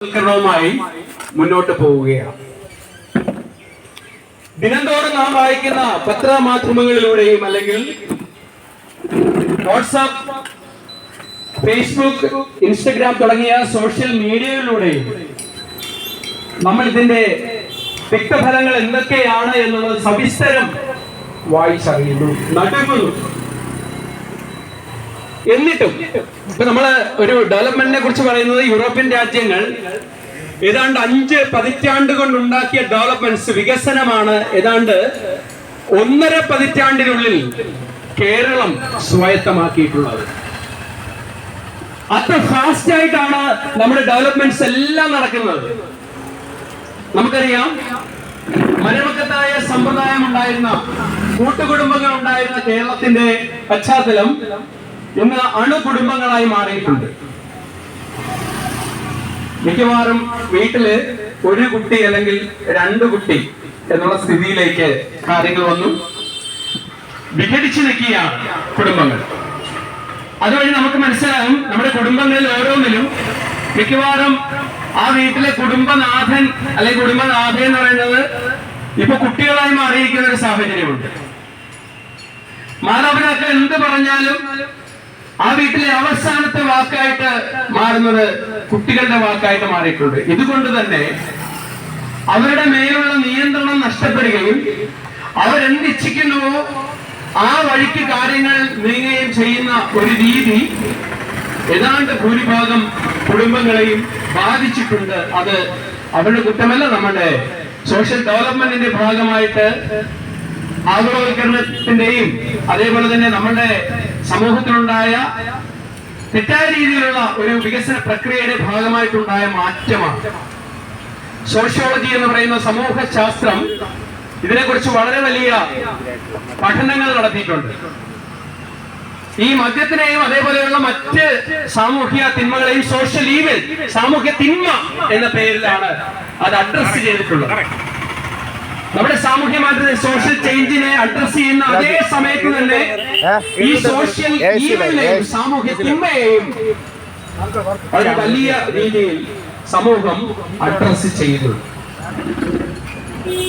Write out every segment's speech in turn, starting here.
മായി മുന്നോട്ട് പോവുകയാണ്. ദിനംതോറും നാം വായിക്കുന്ന പത്രമാധ്യമങ്ങളിലൂടെയും അല്ലെങ്കിൽ വാട്സാപ്പ്, ഫേസ്ബുക്ക്, ഇൻസ്റ്റഗ്രാം തുടങ്ങിയ സോഷ്യൽ മീഡിയകളിലൂടെയും നമ്മൾ ഇതിന്റെ തിക്തഫലങ്ങൾ എന്തൊക്കെയാണ് എന്നുള്ളത് സവിസ്തരം വായിച്ചറിയുന്നു, നടുങ്ങുന്നു. എന്നിട്ടും ഇപ്പൊ നമ്മള് ഒരു ഡെവലപ്മെന്റിനെ കുറിച്ച് പറയുന്നത് യൂറോപ്യൻ രാജ്യങ്ങൾ ഏതാണ്ട് 5 പതിറ്റാണ്ട് കൊണ്ടുണ്ടാക്കിയ ഡെവലപ്മെന്റ്സ്, വികസനമാണ് ഏതാണ്ട് 1.5 പതിറ്റാണ്ടിനുള്ളിൽ കേരളം സ്വായത്തമാക്കിയിട്ടുള്ളത്. അത്ര ഫാസ്റ്റ് ആയിട്ടാണ് നമ്മുടെ ഡെവലപ്മെന്റ്സ് എല്ലാം നടക്കുന്നത്. നമുക്കറിയാം, മലമക്കത്തായ സമ്പ്രദായം ഉണ്ടായിരുന്ന, കൂട്ടുകുടുംബങ്ങൾ ഉണ്ടായിരുന്ന കേരളത്തിന്റെ പശ്ചാത്തലം ഇന്ന് അണുകുടുംബങ്ങളായി മാറിയിട്ടുണ്ട്. മിക്കവാറും വീട്ടില് ഒരു കുട്ടി അല്ലെങ്കിൽ 2 കുട്ടി എന്നുള്ള സ്ഥിതിയിലേക്ക് കാര്യങ്ങൾ വന്നു. വിഘടിച്ചു നിൽക്കുകയാണ് കുടുംബങ്ങൾ. അതുവഴി നമുക്ക് മനസ്സിലാകും, നമ്മുടെ കുടുംബങ്ങളിൽ ഓരോന്നിലും മിക്കവാറും ആ വീട്ടിലെ കുടുംബനാഥൻ അല്ലെങ്കിൽ കുടുംബനാഥ എന്ന് പറയുന്നത് ഇപ്പൊ കുട്ടികളായി മാറിയിരിക്കുന്ന ഒരു സാഹചര്യമുണ്ട്. മാതാപിതാക്കൾ എന്ത് പറഞ്ഞാലും ആ വീട്ടിലെ അവസാനത്തെ വാക്കായിട്ട് മാറുന്നത് കുട്ടികളുടെ വാക്കായിട്ട് മാറിയിട്ടുണ്ട്. ഇതുകൊണ്ട് തന്നെ അവരുടെ മേലുള്ള നിയന്ത്രണം നഷ്ടപ്പെടുകയും അവരെന്തിച്ഛിക്കുന്നുവോ ആ വഴിക്ക് കാര്യങ്ങൾ നീങ്ങുകയും ചെയ്യുന്ന ഒരു രീതി ഏതാണ്ട് ഭൂരിഭാഗം കുടുംബങ്ങളെയും ബാധിച്ചിട്ടുണ്ട്. അത് അവരുടെ കുറ്റമല്ല, നമ്മുടെ സോഷ്യൽ ഡെവലപ്മെന്റിന്റെ ഭാഗമായിട്ട് ആഗോളവൽക്കരണത്തിന്റെയും അതേപോലെ തന്നെ നമ്മുടെ സമൂഹത്തിലുണ്ടായ തെറ്റായ രീതിയിലുള്ള ഒരു വികസന പ്രക്രിയയുടെ ഭാഗമായിട്ടുണ്ടായ മാറ്റമാണ്. സോഷ്യോളജി എന്ന് പറയുന്ന സമൂഹ ശാസ്ത്രം ഇതിനെക്കുറിച്ച് വളരെ വലിയ പഠനങ്ങൾ നടത്തിയിട്ടുണ്ട്. ഈ മദ്യത്തിനെയും അതേപോലെയുള്ള മറ്റ് സാമൂഹ്യ തിന്മകളെയും സോഷ്യൽ ഈവിൽ, സാമൂഹ്യ തിന്മ എന്ന പേരിലാണ് അത് അഡ്രസ് ചെയ്തിട്ടുള്ളത്. നമ്മുടെ സാമൂഹ്യ മാറ്റത്തെ, സോഷ്യൽ ചേഞ്ചിനെ അഡ്രസ് ചെയ്യുന്ന അതേ സമയത്ത് തന്നെ ഈ സോഷ്യൽ ഈവിനെയും സാമൂഹ്യ തിന്മയെയും ഒരു വലിയ രീതിയിൽ സമൂഹം അഡ്രസ് ചെയ്തു.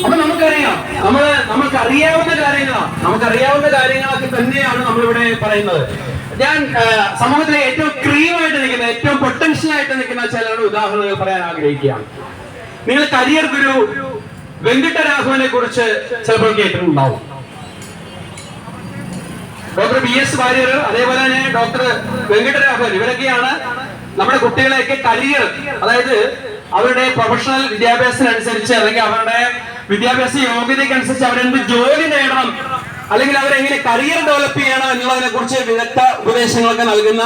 അപ്പൊ നമുക്കറിയാം, നമുക്കറിയാവുന്ന കാര്യങ്ങളൊക്കെ തന്നെയാണ് നമ്മളിവിടെ പറയുന്നത്. ഞാൻ സമൂഹത്തിലെ ഏറ്റവും ക്രീമായിട്ട് നിൽക്കുന്ന, ഏറ്റവും പൊട്ടൻഷ്യൽ ആയിട്ട് നിൽക്കുന്ന ചില ഉദാഹരണങ്ങൾ പറയാൻ ആഗ്രഹിക്കുകയാണ്. നിങ്ങൾ കരിയർ ഗുരു വെങ്കിട്ടരാഘവനെ കുറിച്ച് ചിലപ്പോൾ കേട്ടിട്ടുണ്ടാവും. ഡോക്ടർ BS വാര്യർ, അതേപോലെ തന്നെ ഡോക്ടർ വെങ്കിട്ടരാഘവൻ, ഇവരൊക്കെയാണ് നമ്മുടെ കുട്ടികളെയൊക്കെ കരിയർ, അതായത് അവരുടെ പ്രൊഫഷണൽ വിദ്യാഭ്യാസത്തിനനുസരിച്ച് അല്ലെങ്കിൽ അവരുടെ വിദ്യാഭ്യാസ യോഗ്യതയ്ക്കനുസരിച്ച് അവരെന്ത് ജോലി നേടണം അല്ലെങ്കിൽ അവരെങ്ങനെ കരിയർ ഡെവലപ്പ് ചെയ്യണം എന്നുള്ളതിനെ കുറിച്ച് വിദഗ്ധ ഉപദേശങ്ങളൊക്കെ നൽകുന്ന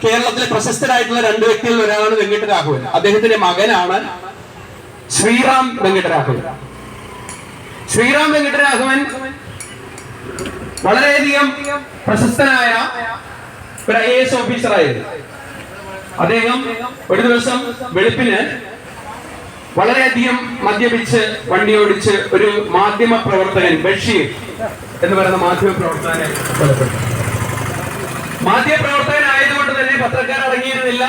കേരളത്തിലെ പ്രശസ്തരായിട്ടുള്ള 2 വ്യക്തികളിൽ ഒരാളാണ് വെങ്കിട്ടരാഘവൻ. അദ്ദേഹത്തിന്റെ മകനാണ് ശ്രീറാം വെങ്കിട്ടരാഘവൻ. ശ്രീറാം വെങ്കിട്ടരാഘവൻ വളരെയധികം പ്രശസ്തനായ ഒരു IAS ഓഫീസറായിരുന്നു. അദ്ദേഹം ഒരു ദിവസം വെളുപ്പിന് വളരെയധികം മദ്യപിച്ച് വണ്ടി ഓടിച്ച് ഒരു മാധ്യമ പ്രവർത്തകൻ, ബഷീർ എന്ന് പറയുന്ന മാധ്യമ പ്രവർത്തകനെ കൊലപ്പെട്ടു. മാധ്യമ പ്രവർത്തകനായതുകൊണ്ട് തന്നെ പത്രക്കാർ അടങ്ങിയിരുന്നില്ല,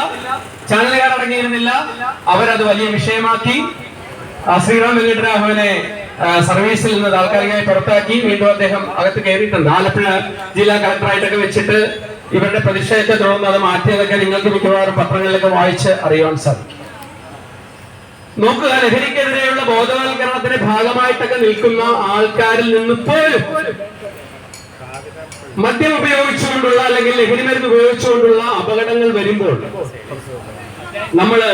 ചാനലുകാർ അടങ്ങിയിരുന്നില്ല. അവരത് വലിയ വിഷയമാക്കി. ശ്രീറാം വെങ്കിട്ടരാഘവനെ സർവീസിൽ നിന്ന് താൽക്കാലികമായി പുറത്താക്കി. വീണ്ടും അദ്ദേഹം അകത്ത് കയറിയിട്ടുണ്ട്. ആലപ്പുഴ ജില്ലാ കളക്ടറായിട്ടൊക്കെ വെച്ചിട്ട് ഇവരുടെ പ്രതിഷേധത്തെ തുടർന്ന് അത് മാറ്റിയതൊക്കെ നിങ്ങൾക്ക് മിക്കവാറും പത്രങ്ങളിലൊക്കെ വായിച്ച് അറിയാൻ സാധിക്കും. നോക്കുക, ലഹരിക്കെതിരെയുള്ള ബോധവൽക്കരണത്തിന്റെ ഭാഗമായിട്ടൊക്കെ നിൽക്കുന്ന ആൾക്കാരിൽ നിന്ന് പോലും മദ്യം ഉപയോഗിച്ചുകൊണ്ടുള്ള അല്ലെങ്കിൽ ലഹരി മരുന്ന് ഉപയോഗിച്ചുകൊണ്ടുള്ള അപകടങ്ങൾ വരുമ്പോൾ നമ്മള്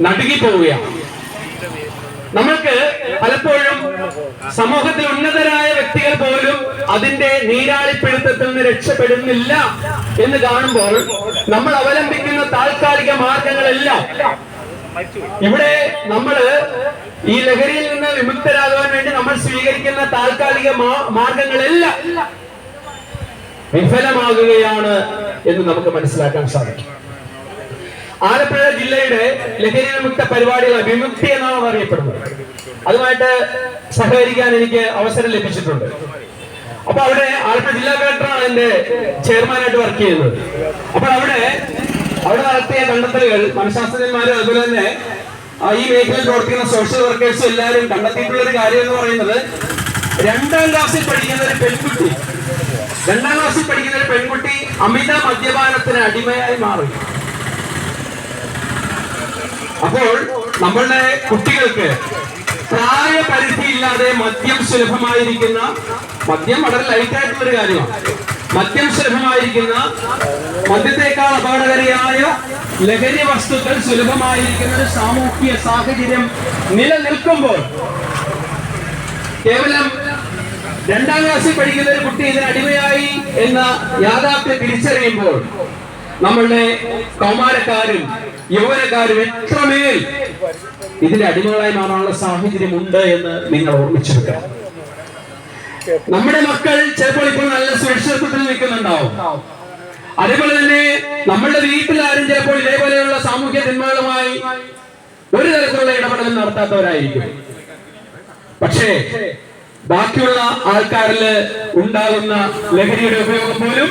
നടുങ്ങിപ്പോവുകയാണ്. നമ്മൾക്ക് പലപ്പോഴും സമൂഹത്തിൽ ഉന്നതരായ വ്യക്തികൾ പോലും അതിന്റെ നീരാളിപ്പിടുത്തത്തിൽ നിന്ന് രക്ഷപ്പെടുന്നില്ല എന്ന് കാണുമ്പോൾ നമ്മൾ അവലംബിക്കുന്ന താൽക്കാലിക മാർഗങ്ങളെല്ലാം, ഇവിടെ നമ്മള് ഈ ലഹരിയിൽ നിന്ന് വിമുക്തരാകാൻ വേണ്ടി നമ്മൾ സ്വീകരിക്കുന്ന താൽക്കാലിക മാർഗങ്ങളെല്ലാം വിഫലമാകുകയാണ് എന്ന് നമുക്ക് മനസ്സിലാക്കാൻ സാധിക്കും. ആലപ്പുഴ ജില്ലയുടെ ലഹരി വിമുക്ത പരിപാടികൾ വിമുക്തി എന്നാണ് അറിയപ്പെടുന്നത്. അതുമായിട്ട് സഹകരിക്കാൻ എനിക്ക് അവസരം ലഭിച്ചിട്ടുണ്ട്. അപ്പൊ അവിടെ ആലപ്പുഴ ജില്ലാ കളക്ടറാണ് എന്റെ ചെയർമാനായിട്ട് വർക്ക് ചെയ്യുന്നത്. അപ്പോൾ അവിടെ നടത്തിയ കണ്ടെത്തലുകൾ മനഃശാസ്ത്രജ്ഞന്മാരും അതുപോലെ തന്നെ ഈ മേഖലയിൽ പ്രവർത്തിക്കുന്ന സോഷ്യൽ വർക്കേഴ്സും എല്ലാവരും കണ്ടെത്തിയിട്ടുള്ള ഒരു കാര്യം എന്ന് പറയുന്നത്, 2ാം ക്ലാസ്സിൽ പഠിക്കുന്ന ഒരു പെൺകുട്ടി അമിത മദ്യപാനത്തിന് അടിമയായി മാറി. അപ്പോൾ നമ്മളുടെ കുട്ടികൾക്ക് പ്രായപരിധിയില്ലാതെ മദ്യം സുലഭമായിരിക്കുന്ന, മദ്യം വളരെ ലൈറ്റായിട്ടുള്ള ഒരു കാര്യമാണ്, മദ്യം സുലഭമായിരിക്കുന്ന, മദ്യത്തെക്കാൾ അപകടകാരിയായ ലഹരി വസ്തുക്കൾ സുലഭമായിരിക്കുന്ന ഒരു സാമൂഹ്യ സാഹചര്യം നിലനിൽക്കുമ്പോൾ കേവലം 2ാം ക്ലാസ്സിൽ പഠിക്കുന്ന ഒരു കുട്ടി ഇതിന് അടിമയായി എന്ന യാഥാർത്ഥ്യം തിരിച്ചറിയുമ്പോൾ നമ്മളുടെ കൗമാരക്കാരും യൗവനക്കാരും എത്രമേൽ ഇതിന്റെ അടിമകളായി മാറാനുള്ള സാഹചര്യം ഉണ്ട് എന്ന് നിങ്ങൾ ഓർമ്മിച്ചു വെക്കണം. നമ്മുടെ മക്കൾ ചിലപ്പോൾ ഇപ്പോൾ നല്ല സുരക്ഷിതത്വത്തിൽ നിൽക്കുന്നുണ്ടാവും. അതേപോലെ തന്നെ നമ്മളുടെ വീട്ടിലാരും ചിലപ്പോൾ ഇതേപോലെയുള്ള സാമൂഹ്യ തിന്മകളുമായി ഒരു തരത്തിലുള്ള ഇടപെടൽ നടത്താത്തവരായിരിക്കും. പക്ഷേ ബാക്കിയുള്ള ആൾക്കാരിൽ ഉണ്ടാകുന്ന ലഹരിയുടെ ഉപയോഗം പോലും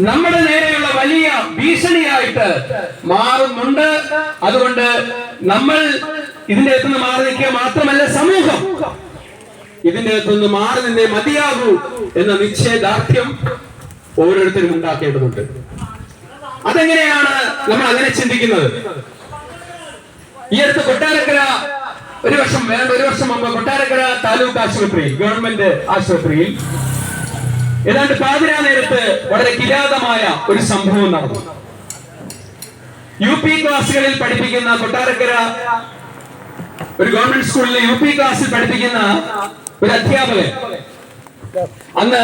നമ്മുടെ നേരെയുള്ള വലിയ ഭീഷണിയായിട്ട് മാറുന്നുണ്ട്. അതുകൊണ്ട് നമ്മൾ ഇതിന്റെ അകത്തുനിന്ന് മാറി നിൽക്കുക മാത്രമല്ല, സമൂഹം ഇതിന്റെ അകത്തുനിന്ന് മാറി നിന്നേ മതിയാകൂ എന്ന നിശ്ചയദാർഢ്യം ഓരോരുത്തരും ഉണ്ടാക്കേണ്ടതുണ്ട്. അതെങ്ങനെയാണ് നമ്മൾ അങ്ങനെ ചിന്തിക്കുന്നത്? ഈ അടുത്ത് കൊട്ടാരക്കര ഒരു വർഷം മുമ്പ് കൊട്ടാരക്കര താലൂക്ക് ആശുപത്രി, ഗവൺമെന്റ് ആശുപത്രിയിൽ ഏതാണ്ട് പാതിരാ നേരത്ത് വളരെ കിരാതമായ ഒരു സംഭവം നടന്നു. UP ക്ലാസുകളിൽ പഠിപ്പിക്കുന്ന കൊട്ടാരക്കര ഒരു ഗവൺമെന്റ് സ്കൂളിലെ UP ക്ലാസ്സിൽ പഠിപ്പിക്കുന്ന ഒരു അധ്യാപകൻ അന്ന്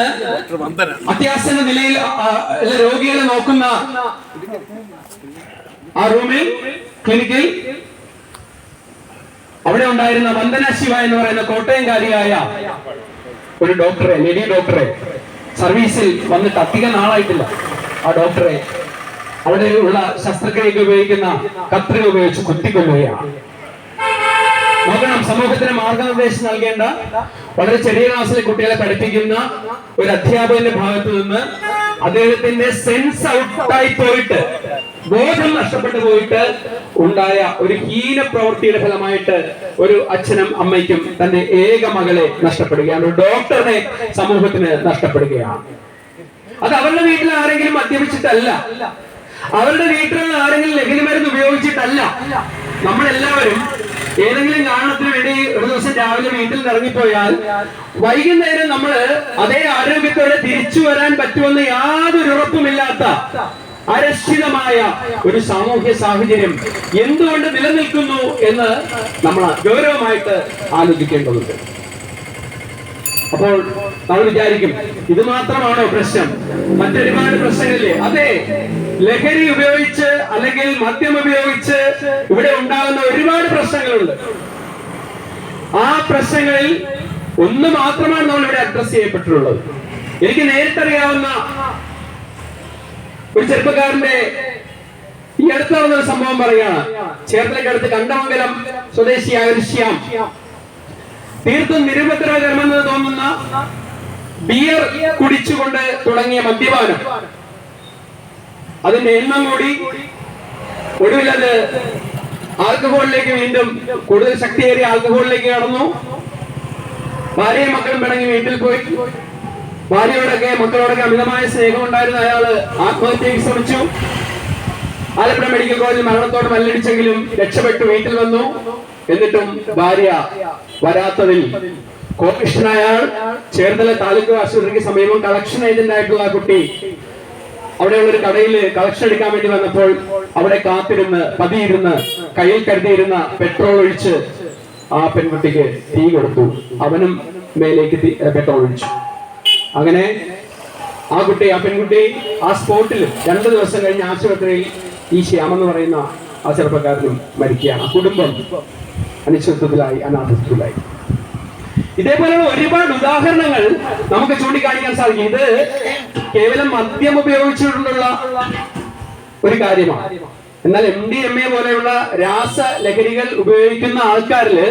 അത്യാസന്ന നിലയിൽ രോഗികളെ നോക്കുന്ന ആ റൂമിൽ, ക്ലിനിക്കിൽ അവിടെ ഉണ്ടായിരുന്ന വന്ദന ശിവ എന്ന് പറയുന്ന കോട്ടയംകാരിയായ ഒരു ഡോക്ടറെ, ലേഡി ഡോക്ടറെ, സർവീസിൽ വന്നിട്ട് അധികം നാളായിട്ടില്ല, ആ ഡോക്ടറെ അവിടെ ഉള്ള ശസ്ത്രക്രിയക്ക് ഉപയോഗിക്കുന്ന കത്രിക ഉപയോഗിച്ച് കുത്തിക്കൊല്ലുകയാണ്. നോക്കണം, സമൂഹത്തിന് മാർഗനിർദ്ദേശം നൽകേണ്ട വളരെ ചെറിയ ക്ലാസ്സിലെ കുട്ടികളെ പഠിപ്പിക്കുന്ന ഒരു അധ്യാപകന്റെ ഭാഗത്ത് നിന്ന് അദ്ദേഹത്തിന്റെ സെൻസ് ഔട്ടായി പോയിട്ട്, ബോധം നഷ്ടപ്പെട്ടു പോയിട്ട് ഉണ്ടായ ഒരു ഹീന പ്രവൃത്തിയുടെ ഫലമായിട്ട് ഒരു അച്ഛനും അമ്മയ്ക്കും തന്റെ ഏക മകളെ നഷ്ടപ്പെടുകയാണ്, ഒരു ഡോക്ടറിനെ സമൂഹത്തിന് നഷ്ടപ്പെടുകയാണ്. അത് അവരുടെ വീട്ടിൽ ആരെങ്കിലും മദ്യപിച്ചിട്ടല്ല, അവരുടെ വീട്ടിൽ ആരെങ്കിലും ലഹരി മരുന്ന് ഉപയോഗിച്ചിട്ടല്ല. നമ്മളെല്ലാവരും ഏതെങ്കിലും കാരണത്തിന് വേണ്ടി ഒരു ദിവസം രാവിലെ വീട്ടിൽ നിന്ന് ഇറങ്ങിപ്പോയാൽ വൈകുന്നേരം നമ്മൾ അതേ ആരോഗ്യത്തോടെ തിരിച്ചു വരാൻ പറ്റുമെന്ന് യാതൊരു ഉറപ്പുമില്ലാത്ത അരക്ഷിതമായ ഒരു സാമൂഹ്യ സാഹചര്യം എന്തുകൊണ്ട് നിലനിൽക്കുന്നു എന്ന് നമ്മൾ ഗൗരവമായിട്ട് ആലോചിക്കേണ്ടതുണ്ട്. അപ്പോൾ നമ്മൾ വിചാരിക്കും, ഇത് മാത്രമാണോ പ്രശ്നം? മറ്റൊരുപാട് പ്രശ്നങ്ങളില്ലേ? അതെ, ലഹരി ഉപയോഗിച്ച് അല്ലെങ്കിൽ മദ്യം ഉപയോഗിച്ച് ഇവിടെ ഉണ്ടാകുന്ന ഒരുപാട് പ്രശ്നങ്ങളുണ്ട്. ആ പ്രശ്നങ്ങളിൽ ഒന്ന് മാത്രമാണ് നമ്മൾ ഇവിടെ അഡ്രസ് ചെയ്യപ്പെട്ടിട്ടുള്ളത്. എനിക്ക് നേരിട്ടറിയാവുന്ന ഒരു ചെറുപ്പക്കാരന്റെ ഈ അടുത്ത് നടന്നൊരു സംഭവം പറയുകയാണ്. ചേർത്തലയ്ക്കടുത്ത് കണ്ടമംഗലം സ്വദേശിയായ ഒരു ശ്യാം തീർത്തും നിരുപദ്രവകരമെന്ന് തോന്നുന്ന ബിയർ കുടിച്ചുകൊണ്ട് തുടങ്ങിയ മദ്യപാനം, അതിന്റെ എണ്ണം കൂടി ഒടുവിൽ അത് ആൽക്കഹോളിലേക്ക്, വീണ്ടും കൂടുതൽ ശക്തിയേറിയ ആൽക്കഹോളിലേക്ക് കടന്നു. ഭാര്യയും മക്കളും പിണങ്ങി വീട്ടിൽ പോയി. ഭാര്യയോടൊക്കെ മക്കളോടൊക്കെ അമിതമായ സ്നേഹം ഉണ്ടായിരുന്ന അയാള് ആത്മഹത്യയ്ക്ക് ശ്രമിച്ചു. ആലപ്പുഴ മെഡിക്കൽ കോളേജിൽ മരണത്തോട് മല്ലടിച്ചെങ്കിലും രക്ഷപ്പെട്ടു വീട്ടിൽ വന്നു. എന്നിട്ടും ഭാര്യ വരാത്തതിൽ കോപിഷ്ഠനായ അയാൾ ചേർത്തല താലൂക്ക് ആശുപത്രിക്ക് സമീപം കളക്ഷൻ ഏജന്റ് ആയിട്ടുള്ള ആ കുട്ടി അവിടെയുള്ള ഒരു കടയിൽ കളക്ഷൻ എടുക്കാൻ വേണ്ടി വന്നപ്പോൾ അവിടെ കാത്തിരുന്ന് പതിയിരുന്ന് കയ്യിൽ കരുതിയിരുന്ന പെട്രോൾ ഒഴിച്ച് ആ പെൺകുട്ടിക്ക് തീ കൊടുത്തു. അവനും മേലേക്ക് പെട്രോൾ ഒഴിച്ചു. അങ്ങനെ ആ പെൺകുട്ടി ആ സ്പോട്ടിൽ 2 ദിവസം കഴിഞ്ഞ് ആശുപത്രിയിൽ ഈ ശ്യാമെന്ന് പറയുന്ന ആ ചെറുപ്പക്കാരനും മരിക്കുകയാണ്. കുടുംബം അനിശ്ചിതത്വത്തിലായി, അനാഥത്വത്തിലായി. ഇതേപോലെയുള്ള ഒരുപാട് ഉദാഹരണങ്ങൾ നമുക്ക് ചൂണ്ടിക്കാണിക്കാൻ സാധിക്കും. ഇത് കേവലം മദ്യം ഉപയോഗിച്ചുകൊണ്ടുള്ള ഒരു കാര്യമാണ്. എന്നാൽ MDMA പോലെയുള്ള രാസലഹരികൾ ഉപയോഗിക്കുന്ന ആൾക്കാരില്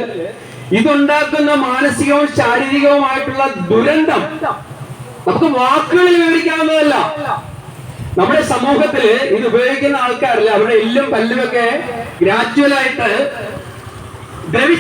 ഇതുണ്ടാക്കുന്ന മാനസികവും ശാരീരികവുമായിട്ടുള്ള ദുരന്തം നമുക്ക് വാക്കുകളിൽ വിവരിക്കാവുന്നതല്ല. നമ്മുടെ സമൂഹത്തില് ഇത് ഉപയോഗിക്കുന്ന ആൾക്കാരിൽ അവരുടെ എല്ലും പല്ലുമൊക്കെ ഗ്രാജുവലായിട്ട് ദ്രവിച്ചു